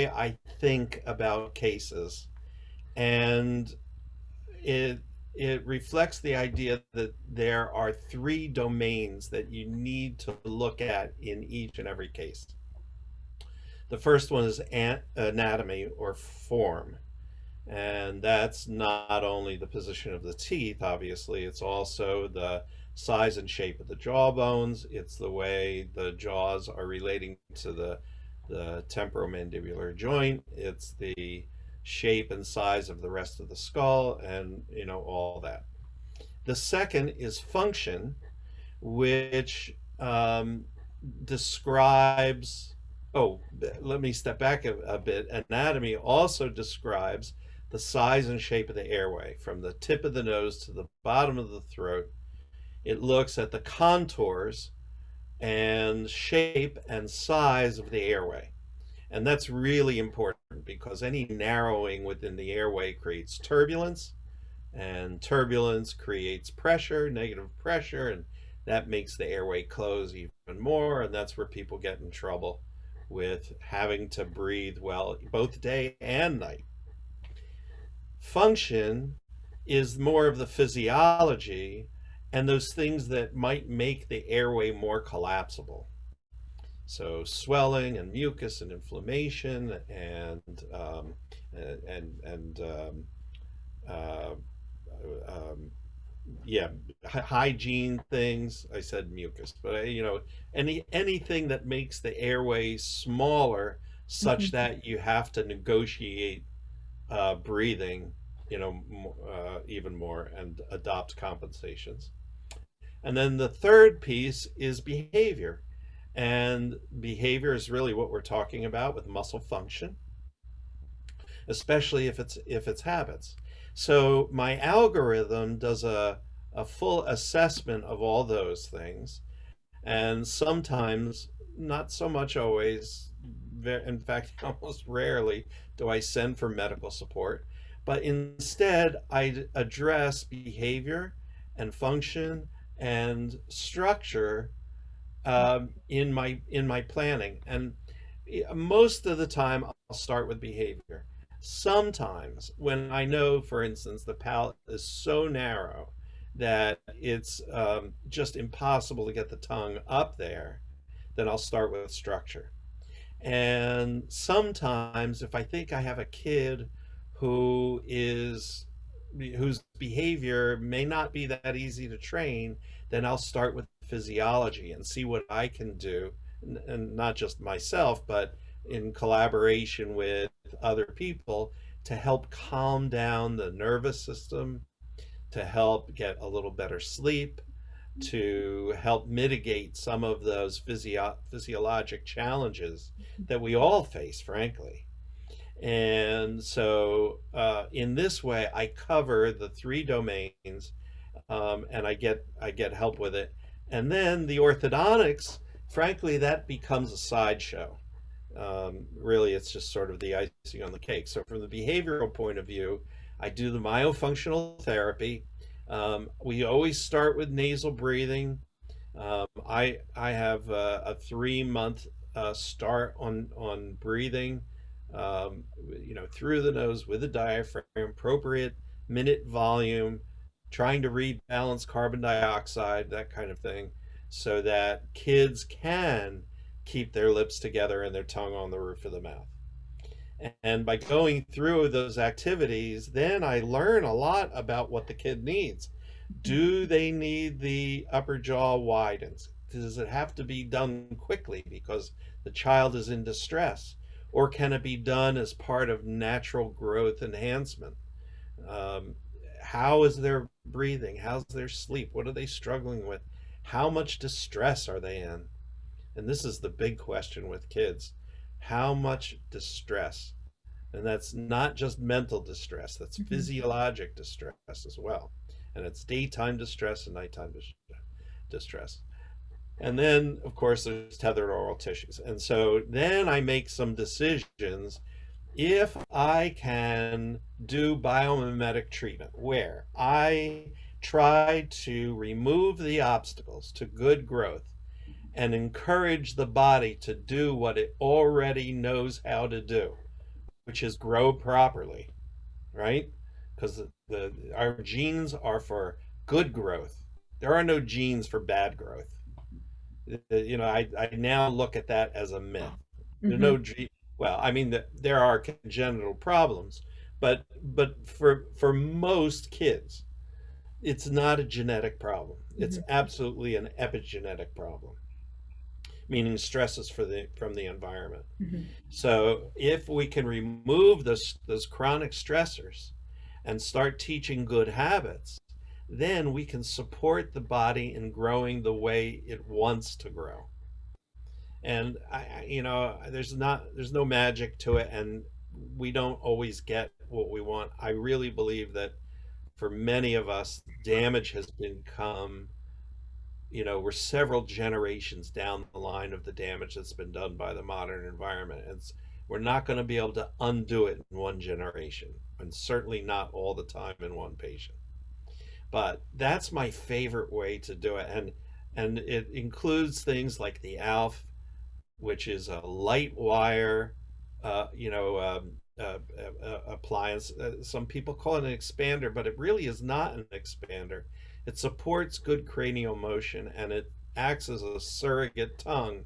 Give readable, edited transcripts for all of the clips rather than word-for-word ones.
way I think about cases, and it it reflects the idea that there are three domains that you need to look at in each and every case. The first one is anatomy or form, and that's not only the position of the teeth, obviously, it's also the size and shape of the jaw bones. It's the way the jaws are relating to the temporomandibular joint. It's the shape and size of the rest of the skull, and all that. The second is function, which describes, oh, let me step back a bit. Anatomy also describes the size and shape of the airway from the tip of the nose to the bottom of the throat. It looks at the contours and shape and size of the airway. And that's really important because any narrowing within the airway creates turbulence, and turbulence creates pressure, negative pressure, and that makes the airway close even more, and that's where people get in trouble with having to breathe well both day and night. Function is more of the physiology and those things that might make the airway more collapsible. So swelling and mucus and inflammation and uh, yeah, hygiene things. I said mucus, but anything that makes the airway smaller, such that you have to negotiate breathing, even more, and adopt compensations. And then the third piece is behavior. And behavior is really what we're talking about with muscle function, especially if it's habits. So my algorithm does a full assessment of all those things, and sometimes, not so much always, in fact, almost rarely do I send for medical support, but instead I address behavior and function and structure in my planning. And most of the time I'll start with behavior. Sometimes when I know, for instance, the palate is so narrow that it's just impossible to get the tongue up there, then I'll start with structure. And sometimes if I think I have a kid whose behavior may not be that easy to train, then I'll start with physiology and see what I can do, and not just myself, but in collaboration with other people, to help calm down the nervous system, to help get a little better sleep, to help mitigate some of those physiologic challenges that we all face, frankly. And so in this way, I cover the three domains, and I get help with it. And then the orthodontics, frankly, that becomes a sideshow. Really, it's just sort of the icing on the cake. So from the behavioral point of view, I do the myofunctional therapy. We always start with nasal breathing. I have a 3-month start on breathing, through the nose with the diaphragm, appropriate minute volume, trying to rebalance carbon dioxide, that kind of thing, so that kids can keep their lips together and their tongue on the roof of the mouth. And by going through those activities, then I learn a lot about what the kid needs. Do they need the upper jaw widened? Does it have to be done quickly because the child is in distress? Or can it be done as part of natural growth enhancement? How is their breathing? How's their sleep? What are they struggling with? How much distress are they in? And this is the big question with kids. How much distress? And that's not just mental distress, that's physiologic distress as well. And it's daytime distress and nighttime distress. And then, of course, there's tethered oral tissues. And so then I make some decisions if I can do biomimetic treatment, where I try to remove the obstacles to good growth and encourage the body to do what it already knows how to do. which is grow properly, right? Because our genes are for good growth. There are no genes for bad growth. I now look at that as a myth. There's Mm-hmm. no well, I mean, there are congenital problems, but for most kids, it's not a genetic problem. It's Mm-hmm. absolutely an epigenetic problem, meaning stresses from the environment. Mm-hmm. So if we can remove those chronic stressors and start teaching good habits, then we can support the body in growing the way it wants to grow. And there's no magic to it, and we don't always get what we want. I really believe that for many of us, damage has become, we're several generations down the line of the damage that's been done by the modern environment. We're not going to be able to undo it in one generation, and certainly not all the time in one patient. But that's my favorite way to do it, and it includes things like the ALF, which is a light wire, appliance. Some people call it an expander, but it really is not an expander. It supports good cranial motion, and it acts as a surrogate tongue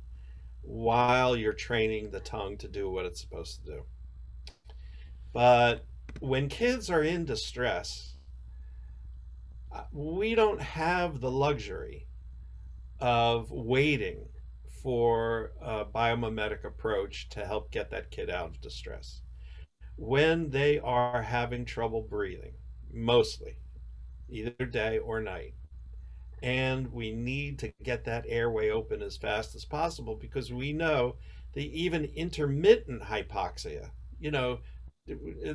while you're training the tongue to do what it's supposed to do. But when kids are in distress, we don't have the luxury of waiting for a biomimetic approach to help get that kid out of distress. When they are having trouble breathing, mostly, either day or night, and we need to get that airway open as fast as possible because we know the even intermittent hypoxia, you know,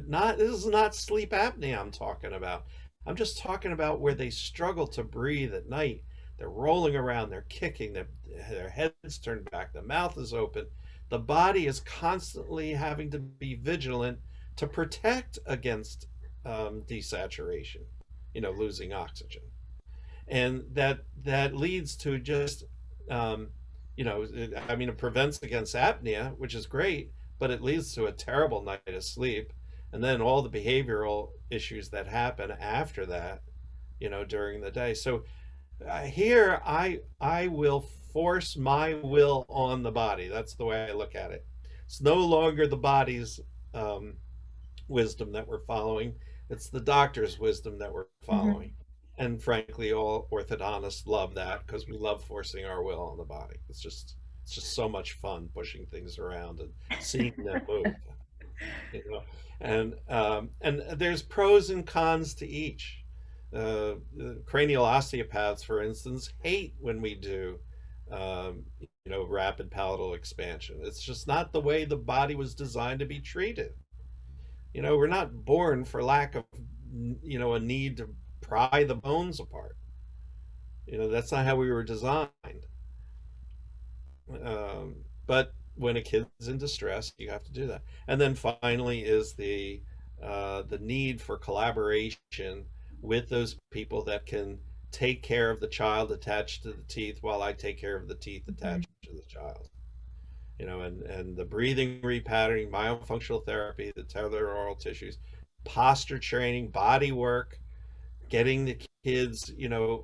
not this is not sleep apnea I'm talking about. I'm just talking about where they struggle to breathe at night. They're rolling around, they're kicking, their heads turned back, the mouth is open. The body is constantly having to be vigilant to protect against desaturation, losing oxygen. And that leads to just, um, it prevents against apnea, which is great, but it leads to a terrible night of sleep. And then all the behavioral issues that happen after that, during the day. So here I will force my will on the body. That's the way I look at it. It's no longer the body's um, wisdom that we're following. It's the doctor's wisdom that we're Mm-hmm. following. And frankly, all orthodontists love that because we love forcing our will on the body. It's just so much fun pushing things around and seeing them move. You know, and there's pros and cons to each. Cranial osteopaths, for instance, hate when we do, rapid palatal expansion. It's just not the way the body was designed to be treated. We're not born for lack of, a need to pry the bones apart. That's not how we were designed. But when a kid's in distress, you have to do that. And then finally is the need for collaboration with those people that can take care of the child attached to the teeth while I take care of the teeth Mm-hmm. attached to the child. And the breathing repatterning, myofunctional therapy, the tethered oral tissues, posture training, body work, getting the kids,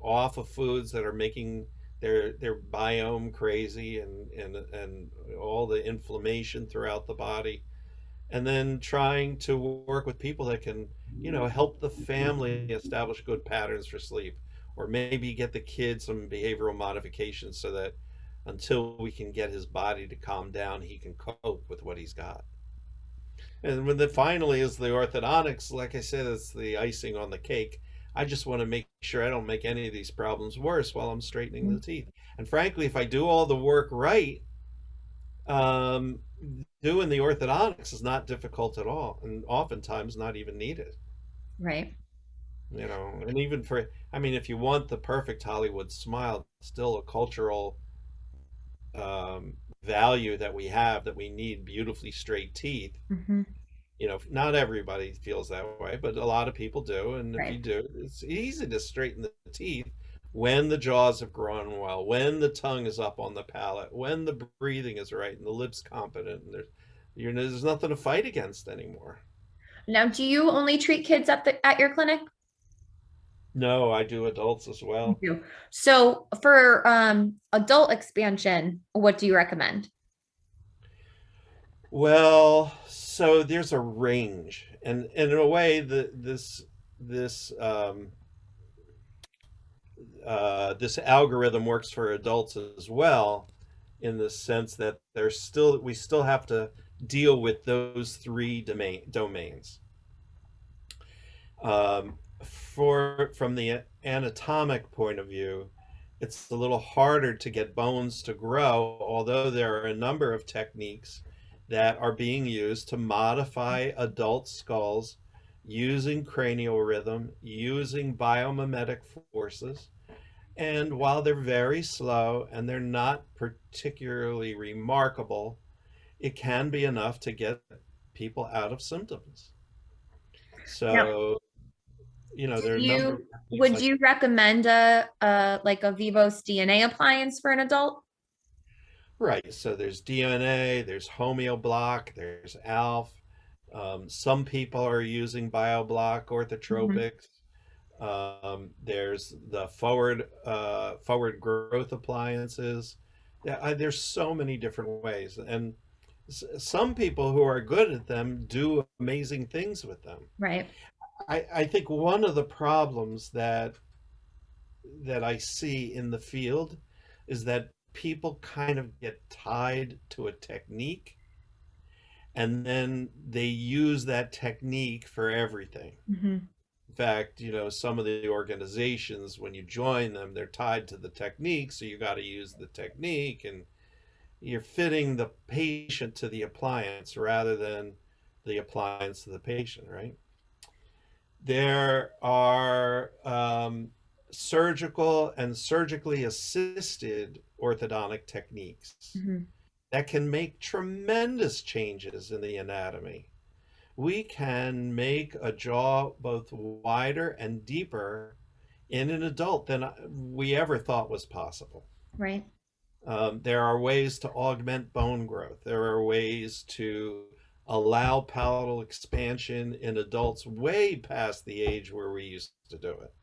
off of foods that are making their biome crazy and all the inflammation throughout the body, and then trying to work with people that can, help the family establish good patterns for sleep, or maybe get the kid some behavioral modifications so that until we can get his body to calm down, he can cope with what he's got. And when the finally is the orthodontics, like I said, it's the icing on the cake. I just want to make sure I don't make any of these problems worse while I'm straightening the teeth. And frankly, if I do all the work right, um, doing the orthodontics is not difficult at all, and oftentimes not even needed. Right. And even for, I mean, if you want the perfect Hollywood smile, it's still a cultural value that we have, that we need beautifully straight teeth. Mm-hmm. Not everybody feels that way, but a lot of people do. And if you Right. do, it's easy to straighten the teeth when the jaws have grown well, when the tongue is up on the palate, when the breathing is right and the lips competent, and there's There's nothing to fight against anymore. Now, do you only treat kids at your clinic? No, I do adults as You well. do. So for adult expansion, what do you recommend? Well, so there's a range, and in a way, this this algorithm works for adults as well, in the sense that we still have to deal with those three domains. From the anatomic point of view, it's a little harder to get bones to grow, although there are a number of techniques that are being used to modify adult skulls using cranial rhythm, using biomimetic forces. And while they're very slow and they're not particularly remarkable, it can be enough to get people out of symptoms. Now, So, there are a number of you techniques would like you recommend a like a Vivos DNA appliance for an adult? right. So there's DNA, there's Homeobloc, there's ALF. Some people are using Biobloc Mhm. Orthotropics. There's the forward growth appliances. There's so many different ways, and some people who are good at them do amazing things with them. Right. I think one of the problems that I see in the field is that people kind of get tied to a technique, and then they use that technique for everything. Hmm. In fact, some of the organizations, when you join them, they're tied to the technique, so you got to use the technique, and you're fitting the patient to the appliance rather than the appliance to the patient, right? There are surgical and surgically assisted orthodontic techniques Hmm. that can make tremendous changes in the anatomy. We can make a jaw both wider and deeper in an adult than we ever thought was possible. Right. There are ways to augment bone growth. There are ways to allow palatal expansion in adults way past the age where we used to do it.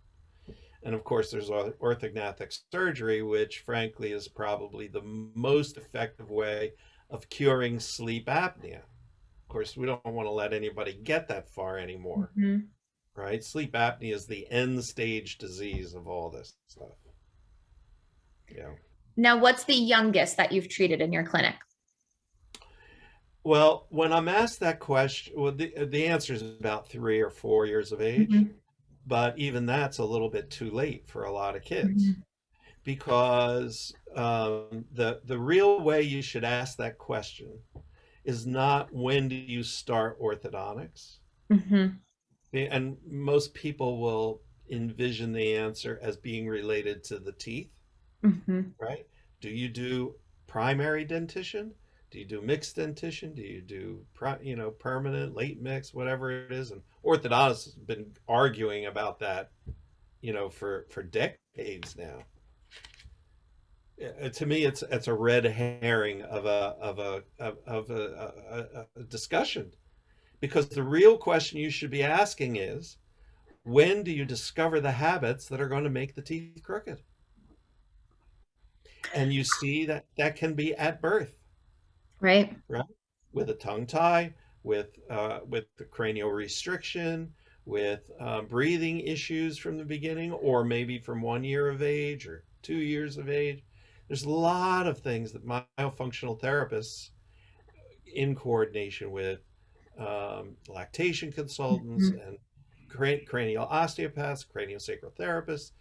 And of course, there's orthognathic surgery, which frankly is probably the most effective way of curing sleep apnea. Of course, we don't want to let anybody get that far anymore, Hmm. right? Sleep apnea is the end stage disease of all this stuff. Yeah. Now, what's the youngest that you've treated in your clinic? Well, when I'm asked that question, well, the answer is about 3 or 4 years of age, Hmm. but even that's a little bit too late for a lot of kids, Hmm. because the real way you should ask that question is not when do you start orthodontics, Hmm. and most people will envision the answer as being related to the teeth, Hmm. right? Do you do primary dentition? Do you do mixed dentition? Do you do permanent, late mix, whatever it is? And orthodontists have been arguing about that, for decades now. To me, it's a red herring of a discussion, because the real question you should be asking is, when do you discover the habits that are going to make the teeth crooked? And you see that that can be at birth, Right. right? With a tongue tie, with the cranial restriction, with breathing issues from the beginning, or maybe from 1 year of age or 2 years of age. There's a lot of things that myofunctional therapists, in coordination with lactation consultants Hmm. and cranial osteopaths, craniosacral therapists,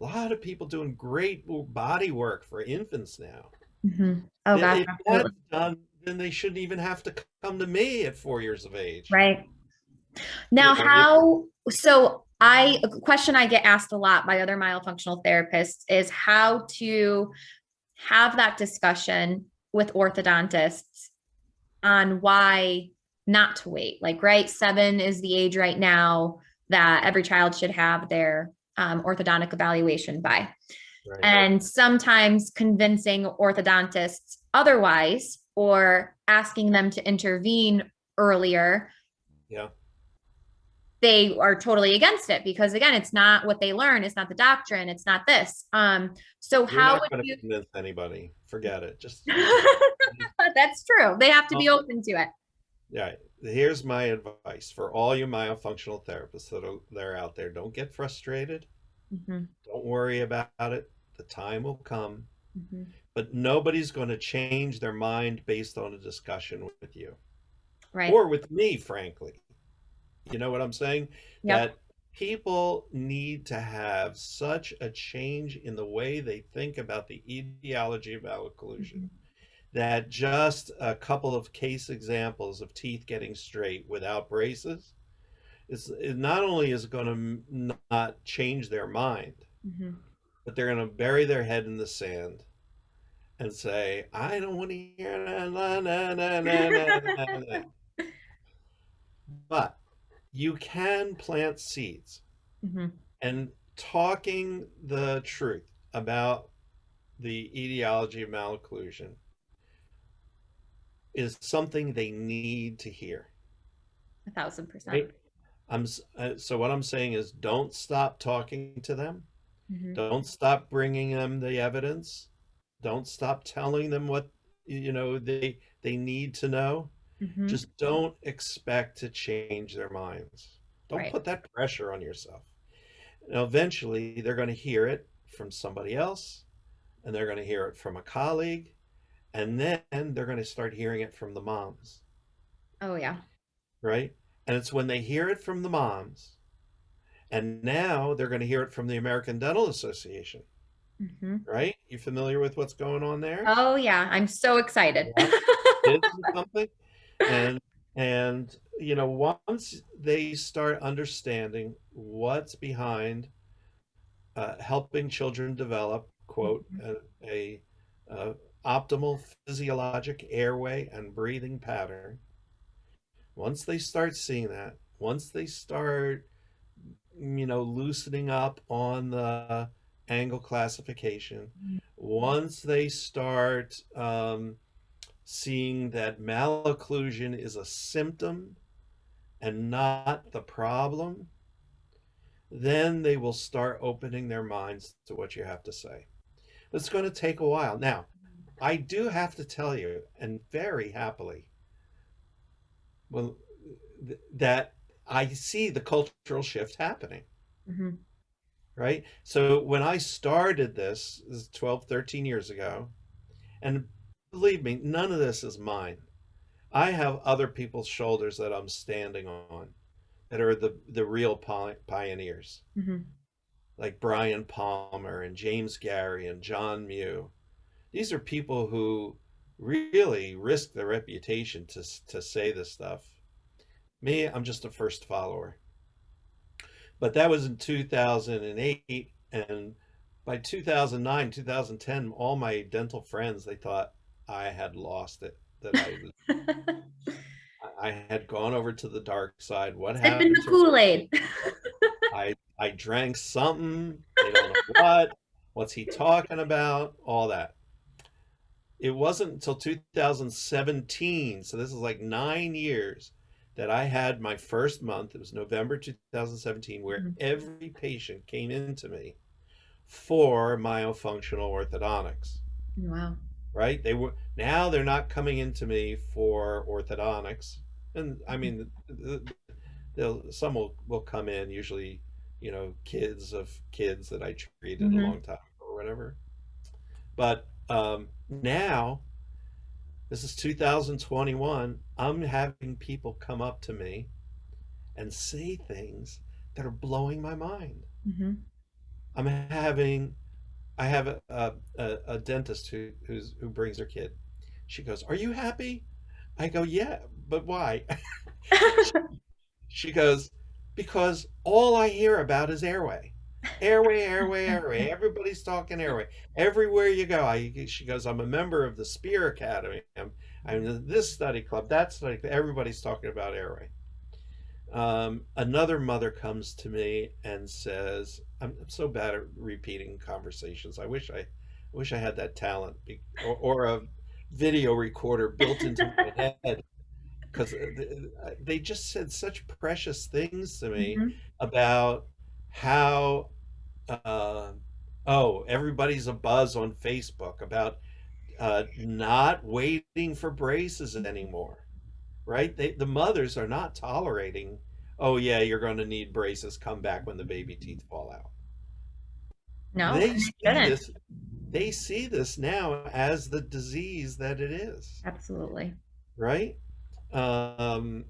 a lot of people doing great body work for infants now. Hmm. Oh gosh, If absolutely. that's done, then they shouldn't even have to come to me at 4 years of age. Right. Now, If a question I get asked a lot by other myofunctional therapists is how to have that discussion with orthodontists on why not to wait. Like, right, 7 is the age right now that every child should have their orthodontic evaluation by. right, And sometimes convincing orthodontists otherwise or asking them to intervene earlier, Yeah. they are totally against it because again, it's not what they learn, it's not the doctrine, it's not this. So You're how not would going to you convince anybody. Forget it. Just That's true. They have to be um, open to it. yeah. Here's my advice for all you myofunctional therapists that are out there. Don't get frustrated. Mhm, Don't worry about it. The time will come. mhm. But nobody's going to change their mind based on a discussion with you Right. or with me, frankly. You know what I'm saying? Yep. That people need to have such a change in the way they think about the etiology of malocclusion Mhm. that just a couple of case examples of teeth getting straight without braces it not only is going to not change their mind, Mhm. but they're going to bury their head in the sand and say, I don't want to hear na, na, na, na, na, na, na, na. But you can plant seeds, Mhm. and talking the truth about the etiology of malocclusion is something they need to hear, 1,000%. right? So what I'm saying is don't stop talking to them. Mhm. Don't stop bringing them the evidence. Don't stop telling them what they need to know. Mhm. Just don't expect to change their minds. Don't Right. put that pressure on yourself. Now, eventually, they're going to hear it from somebody else, and they're going to hear it from a colleague, and then they're going to start hearing it from the moms, Oh yeah. right? And it's when they hear it from the moms, and now they're going to hear it from the American Dental Association, Mhm. right? You familiar with what's going on there? Oh yeah. I'm so excited. Yeah. Isn't something? And once they start understanding what's behind helping children develop, quote, Mhm. a uh, optimal physiologic airway and breathing pattern. Once they start seeing that, once they start, loosening up on the angle classification, once they start seeing that malocclusion is a symptom and not the problem, then they will start opening their minds to what you have to say. It's going to take a while. Now, I do have to tell you, and very happily, well, that I see the cultural shift happening, Mhm. right? So when I started this is 12, 13 years ago, and believe me, none of this is mine. I have other people's shoulders that I'm standing on that are the real pioneers, Mhm. like Brian Palmer and James Gary and John Mew. These are people who really risk their reputation to say this stuff. Me, I'm just a first follower. But that was in 2008, and by 2009, 2010, all my dental friends, they thought I had lost it, that I had gone over to the dark side. What Sipping happened the to Kool-Aid. I drank something. They don't know what. What's he talking about? All that. It wasn't until 2017, so this is like 9 years, that I had my first month. It was November 2017, where Mhm. every patient came into me for myofunctional orthodontics, Wow. right? They're not coming into me for orthodontics. And I Mhm. mean, some will come in, usually, kids of kids that I treated a long Mhm. time ago or whatever. But now, this is 2021, I'm having people come up to me and say things that are blowing my mind. Mhm. I'm having I have a dentist who brings her kid. She goes, "Are you happy?" I go, "Yeah, but why?" She goes, "Because all I hear about is airway. Airway, airway, airway. Everybody's talking airway. Everywhere you go." She goes, "I'm a member of the Spear Academy. I'm in this study club, that study club. Everybody's talking about airway." Another mother comes to me and says, I'm so bad at repeating conversations. I wish I had that talent, or a video recorder built into my head because they just said such precious things to me Mhm. about how uh, oh, everybody's a buzz on Facebook about not waiting for braces anymore, right? The mothers are not tolerating, oh yeah, you're going to need braces, come back when the baby teeth fall out. No, They and it see shouldn't. this, they see this now as the disease that it is, Absolutely. right? Um,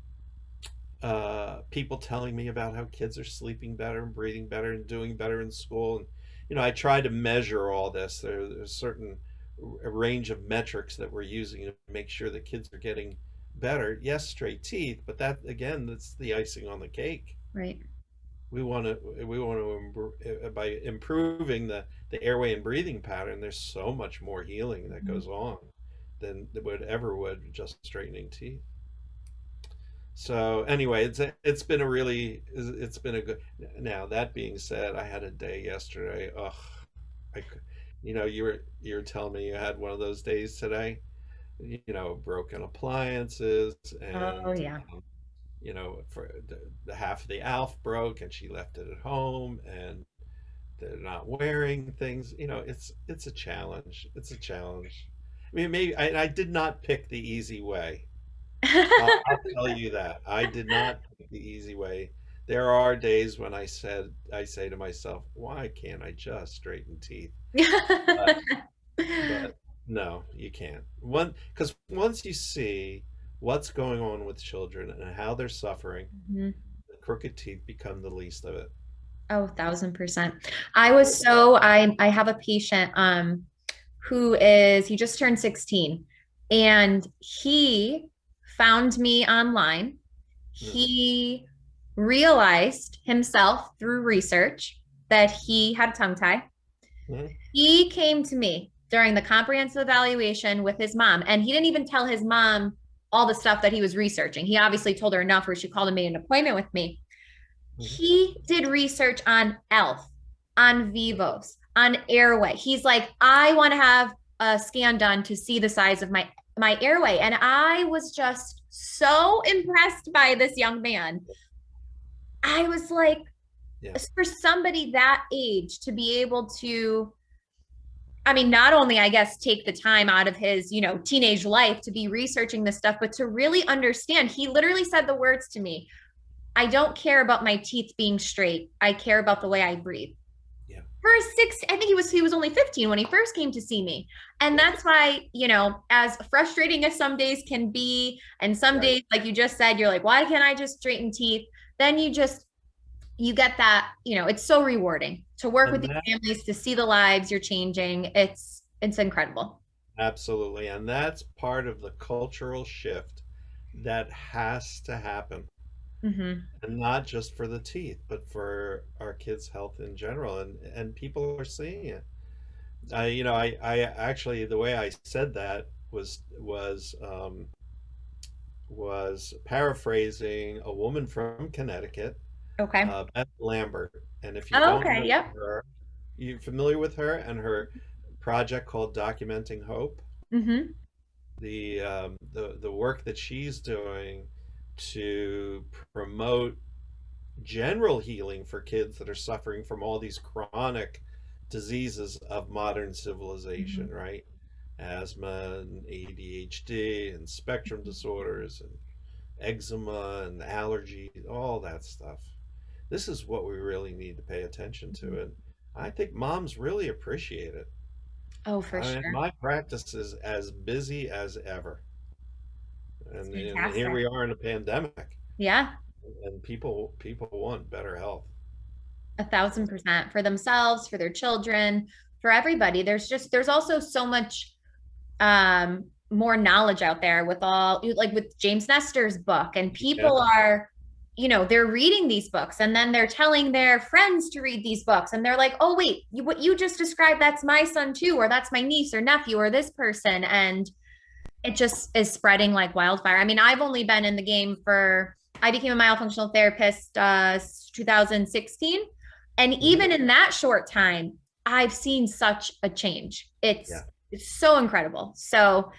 People telling me about how kids are sleeping better and breathing better and doing better in school. And, I try to measure all this. There's a certain range of metrics that we're using to make sure that kids are getting better. Yes, straight teeth, but that again, that's the icing on the cake. Right. We want to by improving the airway and breathing pattern. There's so much more healing that Mhm. goes on than would ever would just straightening teeth. So anyway, it's been a really it's been a good. Now that being said, I had a day yesterday. Ugh, I, you were telling me you had one of those days today. Broken appliances Oh and yeah. for the half of the Alf broke and she left it at home and they're not wearing things. It's a challenge. It's a challenge. I mean, maybe I did not pick the easy way. I'll tell you that. I did not pick the easy way. There are days when I say to myself, why can't I just straighten teeth? But but no, you can't. Because once you see what's going on with children and how they're suffering, Mhm. the crooked teeth become the least of it. Oh, 1,000%. I have a patient who is he just turned 16 and he found me online. Hmm. He realized himself through research that he had a tongue tie. Hmm. He came to me during the comprehensive evaluation with his mom, and he didn't even tell his mom all the stuff that he was researching. He obviously told her enough where she called and made an appointment with me. Hmm. He did research on ELF, on Vivos, on airway. He's like, I want to have a scan done to see the size of my airway. And I was just so impressed by this young man. I was like, Yeah. for somebody that age to be able to, I mean, not only, I guess, take the time out of his, teenage life to be researching this stuff, but to really understand. He literally said the words to me, I don't care about my teeth being straight. I care about the way I breathe. Yeah. For I think he was only 15 when he first came to see me. And Yes. that's why, as frustrating as some days can be, and some Right. days, like you just said, you're like, why can't I just straighten teeth? Then you get that, it's so rewarding to work with And these that families, to see the lives you're changing. It's incredible. absolutely, and that's part of the cultural shift that has to happen. Hmm. And not just for the teeth, but for our kids' health in general. And people are seeing it. I actually the way I said that was paraphrasing a woman from Connecticut, Okay. Beth Lambert. And if you Oh, don't okay. know Yep. her, you familiar with her and her project called Documenting Hope? Hmm. The work that she's doing to promote general healing for kids that are suffering from all these chronic diseases of modern civilization, Hmm. right? Asthma and ADHD and spectrum disorders and eczema and allergies, all that stuff. This is what we really need to pay attention to. And I think moms really appreciate it. Oh, for I mean, sure. my practice is as busy as ever. It's And here fantastic. we are in a pandemic, Yeah. and people want better health. 1,000% for themselves, for their children, for everybody. There's also so much more knowledge out there with all, like with James Nestor's book, and people Yes, are, they're reading these books and then they're telling their friends to read these books, and they're like, oh wait, what you just described, that's my son too, or that's my niece or nephew or this person. And it just is spreading like wildfire. I mean, I've only been in the game I became a myofunctional therapist 2016. And mhm, even in that short time, I've seen such a change. It's yeah. it's so incredible. So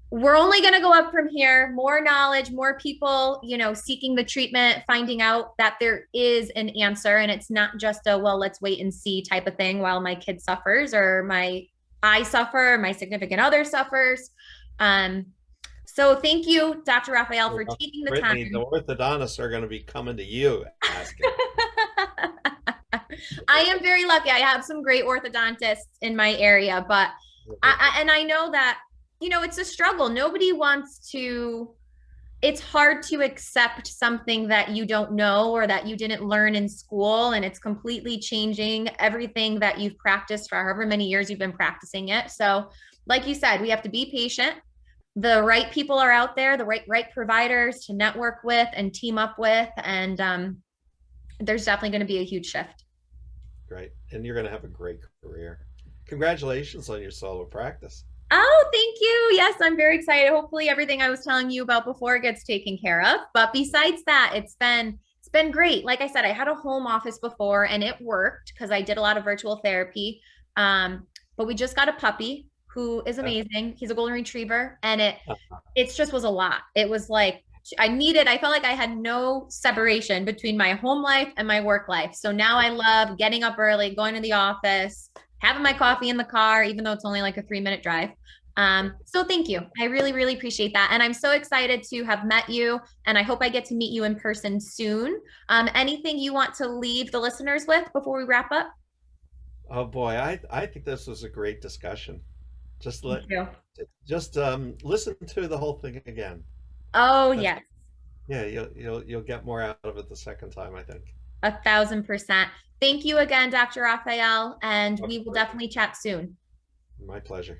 we're only going to go up from here. More knowledge, more people, seeking the treatment, finding out that there is an answer, and it's not just a, well, let's wait and see type of thing while my kid suffers, or I suffer, or my significant other suffers. So thank you, Dr. Raphael, for Well, taking the time. Brittany, the orthodontists are going to be coming to you asking. I am very lucky. I have some great orthodontists in my area, but I know that, it's a struggle. Nobody wants to, it's hard to accept something that you don't know or that you didn't learn in school, and it's completely changing everything that you've practiced for however many years you've been practicing it. So, like you said, we have to be patient. The right people are out there, the right providers to network with and team up with, and there's definitely going to be a huge shift. Great. And you're going to have a great career. Congratulations on your solo practice. Oh, thank you. Yes, I'm very excited. Hopefully everything I was telling you about before gets taken care of. But besides that, it's been great. Like I said, I had a home office before and it worked because I did a lot of virtual therapy. But we just got a puppy who is amazing. He's a golden retriever, and it just was a lot. It was like I felt like I had no separation between my home life and my work life. So now I love getting up early, going to the office, having my coffee in the car, even though it's only like a 3-minute drive. So thank you. I really, really appreciate that. And I'm so excited to have met you, and I hope I get to meet you in person soon. Anything you want to leave the listeners with before we wrap up? Oh boy, I think this was a great discussion. Just Thank let you. just listen to the whole thing again. Oh, That's yes, Yeah, you'll get more out of it the second time, I think. 1,000%. Thank you again, Dr. Raphael, and Of we will course. definitely chat soon. My pleasure.